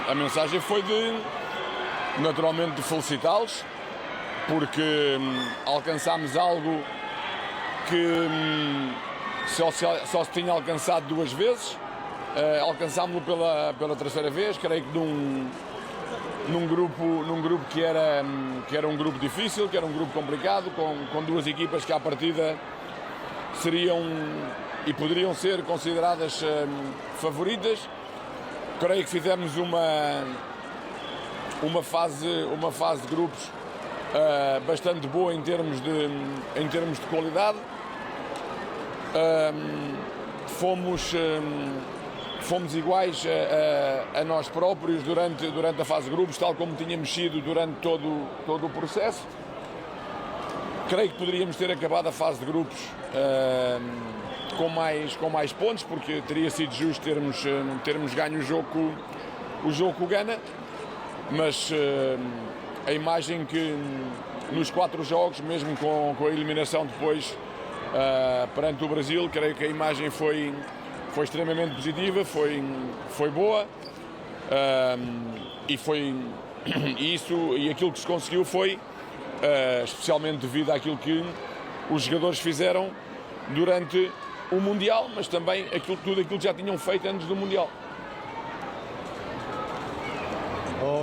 A mensagem foi naturalmente de felicitá-los, porque alcançámos algo que só se tinha alcançado 2 vezes. Alcançámos-lo pela terceira vez, creio que num grupo que era um grupo difícil, que era um grupo complicado, com 2 equipas que à partida seriam e poderiam ser consideradas favoritas. Creio que fizemos uma fase de grupos bastante boa em termos de qualidade. Fomos iguais a nós próprios durante a fase de grupos, tal como tínhamos sido durante todo o processo. Creio que poderíamos ter acabado a fase de grupos com mais pontos, porque teria sido justo termos ganho o jogo com o Ghana, mas a imagem que nos 4 jogos, mesmo com a eliminação depois perante o Brasil, creio que a imagem foi extremamente positiva, foi boa, e aquilo que se conseguiu foi especialmente devido àquilo que os jogadores fizeram durante o Mundial, mas também tudo aquilo que já tinham feito antes do Mundial.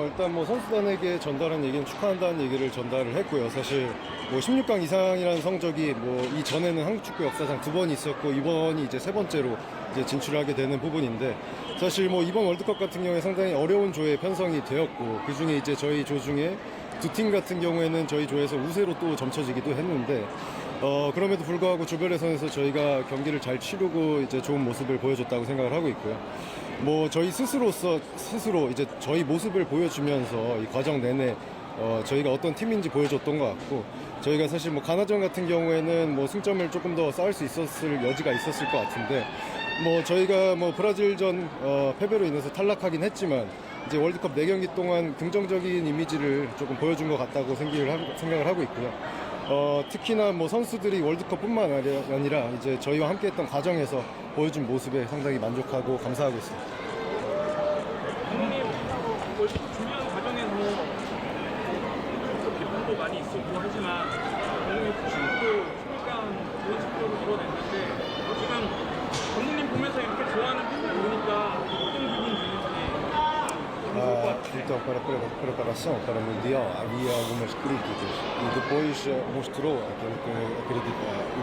일단 뭐 선수단에게 전달한 얘기는 축하한다는 얘기를 전달을 했고요. 사실 뭐 16강 이상이라는 성적이 뭐 이전에는 한국 축구 역사상 2번 있었고 이번이 이제 3번째로 이제 진출하게 되는 부분인데, 사실 뭐 이번 월드컵 같은 경우에 상당히 어려운 조에 편성이 되었고, 그 중에 이제 저희 조 중에 2팀 같은 경우에는 저희 조에서 우세로 또 점쳐지기도 했는데, 그럼에도 불구하고 조별 예선에서 저희가 경기를 잘 치르고 이제 좋은 모습을 보여줬다고 생각을 하고 있고요. 뭐 저희 스스로 이제 저희 모습을 보여주면서 이 과정 내내 저희가 어떤 팀인지 보여줬던 것 같고, 저희가 사실 뭐 가나전 같은 경우에는 뭐 승점을 조금 더 쌓을 수 있었을 여지가 있었을 것 같은데, 뭐 저희가 뭐 브라질전 패배로 인해서 탈락하긴 했지만 이제 월드컵 4경기 동안 긍정적인 이미지를 조금 보여준 것 같다고 생각을 하고 있고요. 특히나 뭐 선수들이 월드컵뿐만 아니라 이제 저희와 함께했던 과정에서 보여준 모습에 상당히 만족하고 감사하고 있습니다. 감독님, 월드컵 준비하는 과정에서 비판도 많이 있었고 하지만 감독님 푸신도 16강 연습적으로 이뤄냈는데, 지금 감독님 보면서 이렇게 좋아하는 팬들 보니까 어떤 기분이 드는지. Então, para a preparação para o Mundial havia algumas críticas e depois mostrou aquilo que a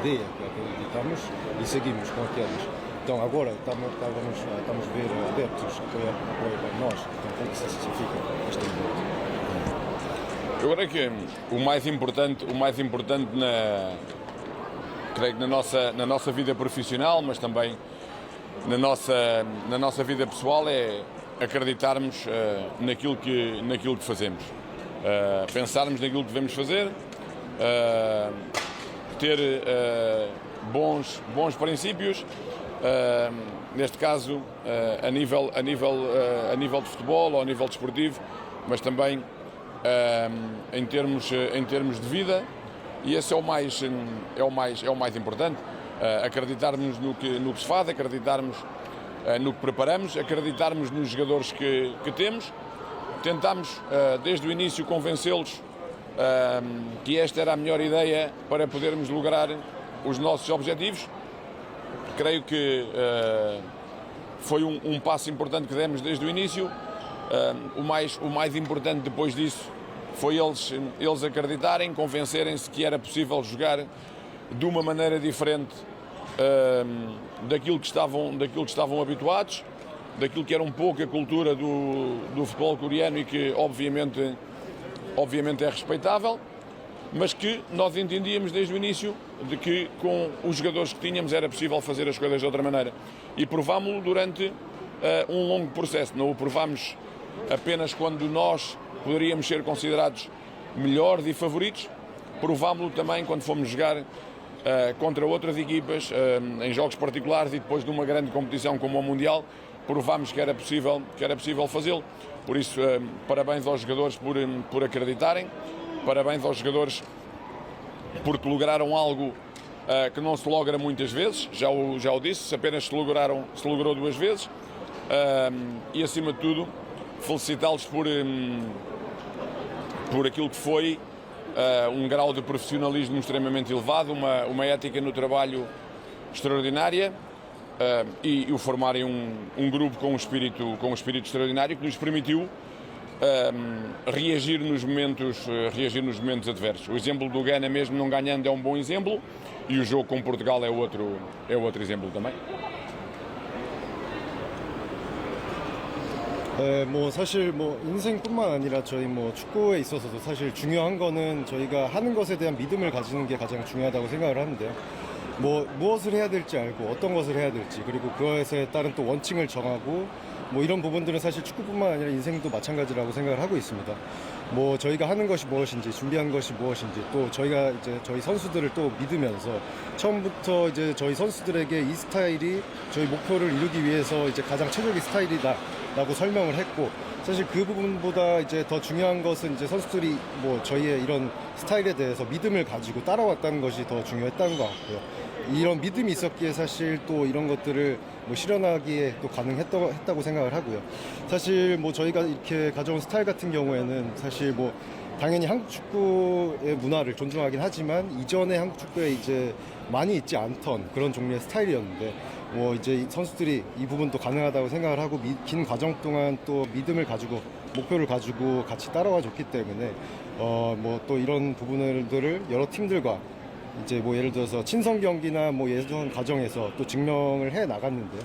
ideia que acreditamos e seguimos com aquelas. Então agora estamos a ver adeptos que apoiam para nós. Então o que isso significa este momento? Eu creio que o mais importante creio que na nossa vida profissional, mas também na nossa vida pessoal, é acreditarmos naquilo que fazemos, pensarmos naquilo que devemos fazer, ter bons princípios, neste caso a nível de futebol ou a nível desportivo, mas também em termos de vida, e esse é o mais importante. Acreditarmos no que se faz, acreditarmos no que preparamos, acreditarmos nos jogadores que temos. Tentamos desde o início convencê-los que esta era a melhor ideia para podermos lograr os nossos objetivos. Creio que foi um passo importante que demos desde o início. O mais importante depois disso foi eles acreditarem, convencerem-se que era possível jogar de uma maneira diferente daquilo que estavam habituados, daquilo que era um pouco a cultura do futebol coreano e que obviamente é respeitável, mas que nós entendíamos desde o início de que com os jogadores que tínhamos era possível fazer as coisas de outra maneira, e provámos-lo durante um longo processo. Não o provámos apenas quando nós poderíamos ser considerados melhores e favoritos, provámos-lo também quando fomos jogar contra outras equipas, em jogos particulares, e depois de uma grande competição como o Mundial, provámos que era possível fazê-lo. Por isso, parabéns aos jogadores por acreditarem, parabéns aos jogadores porque lograram algo que não se logra muitas vezes, já o disse, apenas se logrou 2 vezes, e acima de tudo felicitá-los por aquilo que foi um grau de profissionalismo extremamente elevado, uma ética no trabalho extraordinária e o formarem um grupo com um espírito extraordinário que nos permitiu reagir nos momentos adversos. O exemplo do Ghana, mesmo não ganhando, é um bom exemplo, e o jogo com Portugal é outro exemplo também. 뭐 사실 뭐 인생뿐만 아니라 저희 뭐 축구에 있어서도 사실 중요한 거는 저희가 하는 것에 대한 믿음을 가지는 게 가장 중요하다고 생각을 하는데요. 뭐 무엇을 해야 될지 알고 어떤 것을 해야 될지, 그리고 그것에 따른 또 원칙을 정하고 뭐 이런 부분들은 사실 축구뿐만 아니라 인생도 마찬가지라고 생각을 하고 있습니다. 뭐 저희가 하는 것이 무엇인지, 준비한 것이 무엇인지, 또 저희가 이제 저희 선수들을 또 믿으면서 처음부터 이제 저희 선수들에게 이 스타일이 저희 목표를 이루기 위해서 이제 가장 최적의 스타일이다라고 설명을 했고, 사실 그 부분보다 이제 더 중요한 것은 이제 선수들이 뭐 저희의 이런 스타일에 대해서 믿음을 가지고 따라왔다는 것이 더 중요했다는 것 같고요. 이런 믿음이 있었기에 사실 또 이런 것들을 뭐 실현하기에 또 가능했다고 생각을 하고요. 사실 뭐 저희가 이렇게 가져온 스타일 같은 경우에는 사실 뭐 당연히 한국 축구의 문화를 존중하긴 하지만 이전에 한국 축구에 이제 많이 있지 않던 그런 종류의 스타일이었는데, 뭐 이제 선수들이 이 부분도 가능하다고 생각을 하고 긴 과정 동안 또 믿음을 가지고 목표를 가지고 같이 따라와 줬기 때문에 뭐 또 이런 부분들을 여러 팀들과 이제 뭐 예를 들어서 친선 경기나 뭐 예선 과정에서 또 증명을 해 나갔는데요.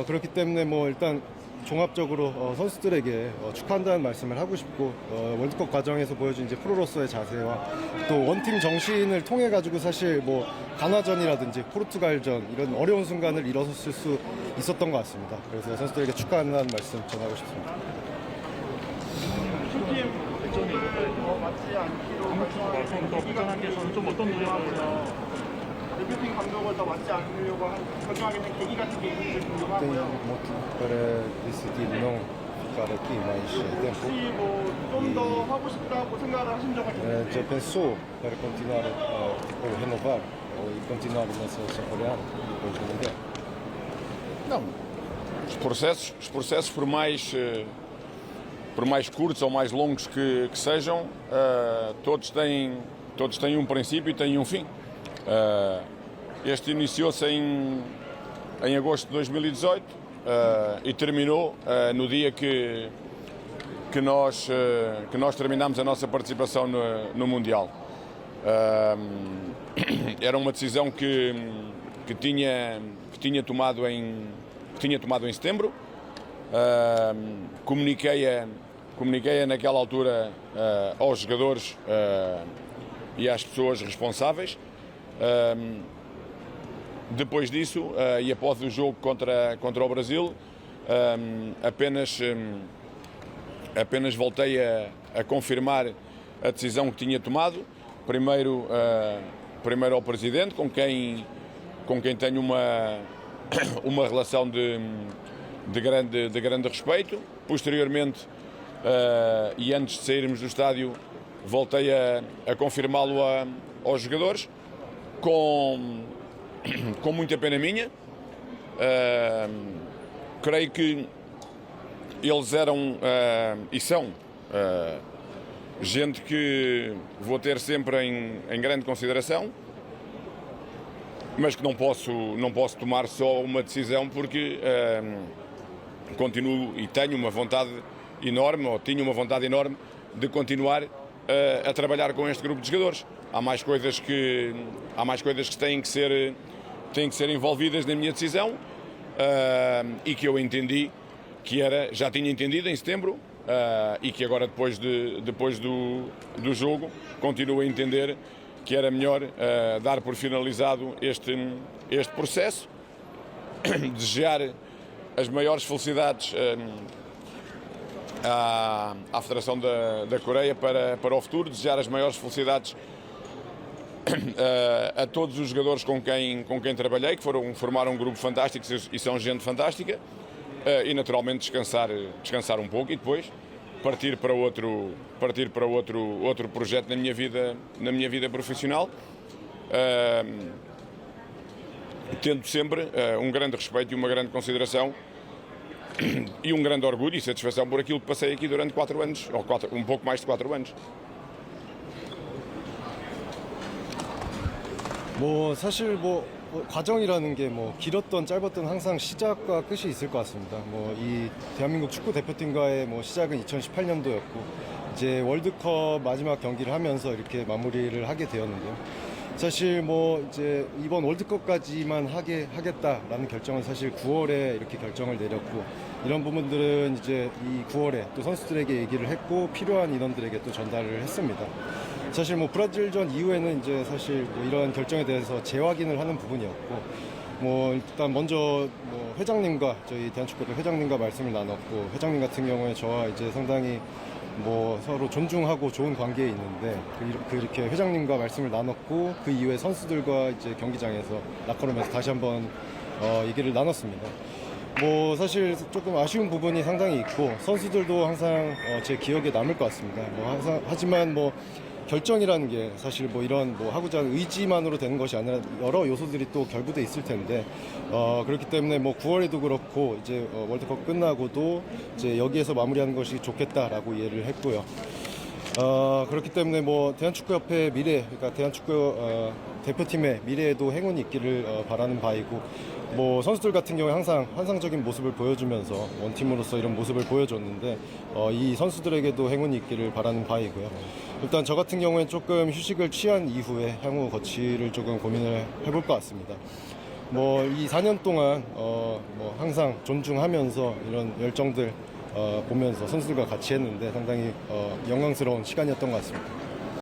그렇기 때문에 뭐 일단 종합적으로 선수들에게 축하한다는 말씀을 하고 싶고, 월드컵 과정에서 보여준 이제 프로로서의 자세와 또 원팀 정신을 통해 가지고 사실 뭐 가나전이라든지 포르투갈전 이런 어려운 순간을 일어섰을 수 있었던 것 같습니다. 그래서 선수들에게 축하한다는 말씀 전하고 싶습니다. 더 발전하기 위해서는 좀 어떤 노력을 대표팀 감독을 더 맞지 않으려고 결정하게 된 계기 같은 게 있는지 Tem 궁금하고요. motivo para decidir não ficar aqui mais tempo. 혹시 뭐 좀 더 하고 싶다고 생각을 하신 적은 있나요? Já pensou para continuar ou renovar e continuar na seleção coreana depois do Mundial? Não. Os processos por mais curtos ou mais longos que sejam, todos têm um princípio e têm um fim. Este iniciou-se em agosto de 2018 e terminou no dia que nós terminámos a nossa participação no Mundial. Era uma decisão que tinha tomado em setembro. Comuniquei naquela altura aos jogadores e às pessoas responsáveis. Depois disso, e após o jogo contra o Brasil, apenas voltei a confirmar a decisão que tinha tomado. Primeiro ao Presidente, com quem tenho uma relação de grande respeito. Posteriormente, e antes de sairmos do estádio, voltei a confirmá-lo aos jogadores, com muita pena minha. Creio que eles eram e são gente que vou ter sempre em grande consideração, mas que não posso tomar só uma decisão, porque continuo e tenho uma vontade enorme, ou tinha uma vontade enorme de continuar a trabalhar com este grupo de jogadores. Há mais coisas que têm que ser envolvidas na minha decisão, e que eu entendi já tinha entendido em setembro, e que agora depois do jogo continuo a entender que era melhor dar por finalizado este processo. Desejar as maiores felicidades à Federação da Coreia para o futuro, desejar as maiores felicidades a todos os jogadores com quem trabalhei, que formaram um grupo fantástico e são gente fantástica, e naturalmente descansar um pouco e depois partir para outro projeto na minha vida profissional, tendo sempre um grande respeito e uma grande consideração e um grande orgulho e satisfação por aquilo que passei aqui durante 4 anos, ou um pouco mais de 4 anos. 뭐 사실 뭐 과정이라는 게 뭐 길었던 짧았던 항상 시작과 끝이 있을 것 같습니다. 뭐 이 대한민국 축구 대표팀과의 뭐 시작은 2018년도였고 이제 월드컵 마지막 경기를 하면서 이렇게 마무리를 하게 되었는데요. 사실 뭐 이제 이번 월드컵까지만 하겠다라는 결정은 사실 9월에 이렇게 결정을 내렸고 이런 부분들은 이제 이 9월에 또 선수들에게 얘기를 했고 필요한 인원들에게 또 전달을 했습니다. 사실 뭐 브라질전 이후에는 이제 사실 뭐 이러한 결정에 대해서 재확인을 하는 부분이었고 뭐 일단 먼저 뭐 회장님과 저희 대한축구협회 회장님과 말씀을 나눴고 회장님 같은 경우에 저와 이제 상당히 뭐 서로 존중하고 좋은 관계에 있는데 그렇게 회장님과 말씀을 나눴고 그 이후에 선수들과 이제 경기장에서 라커룸에서 다시 한번 얘기를 나눴습니다. 뭐 사실 조금 아쉬운 부분이 상당히 있고 선수들도 항상 제 기억에 남을 것 같습니다. 뭐 항상 하지만 뭐 결정이라는 게 사실 뭐 이런 뭐 하고자 하는 의지만으로 되는 것이 아니라 여러 요소들이 또 결부돼 있을 텐데 그렇기 때문에 뭐 9월에도 그렇고 이제 월드컵 끝나고도 이제 여기에서 마무리하는 것이 좋겠다라고 이해를 했고요. 그렇기 때문에 뭐 대한축구협회의 미래, 그러니까 대한축구 대표팀의 미래에도 행운이 있기를 바라는 바이고 뭐 선수들 같은 경우에 항상 환상적인 모습을 보여주면서 원팀으로서 이런 모습을 보여줬는데 이 선수들에게도 행운이 있기를 바라는 바이고요. 일단 저 같은 경우엔 조금 휴식을 취한 이후에 향후 거취를 조금 고민을 해볼 것 같습니다. 뭐 이 4년 동안 뭐 항상 존중하면서 이런 열정들 보면서 선수들과 같이 했는데 상당히 영광스러운 시간이었던 것 같습니다.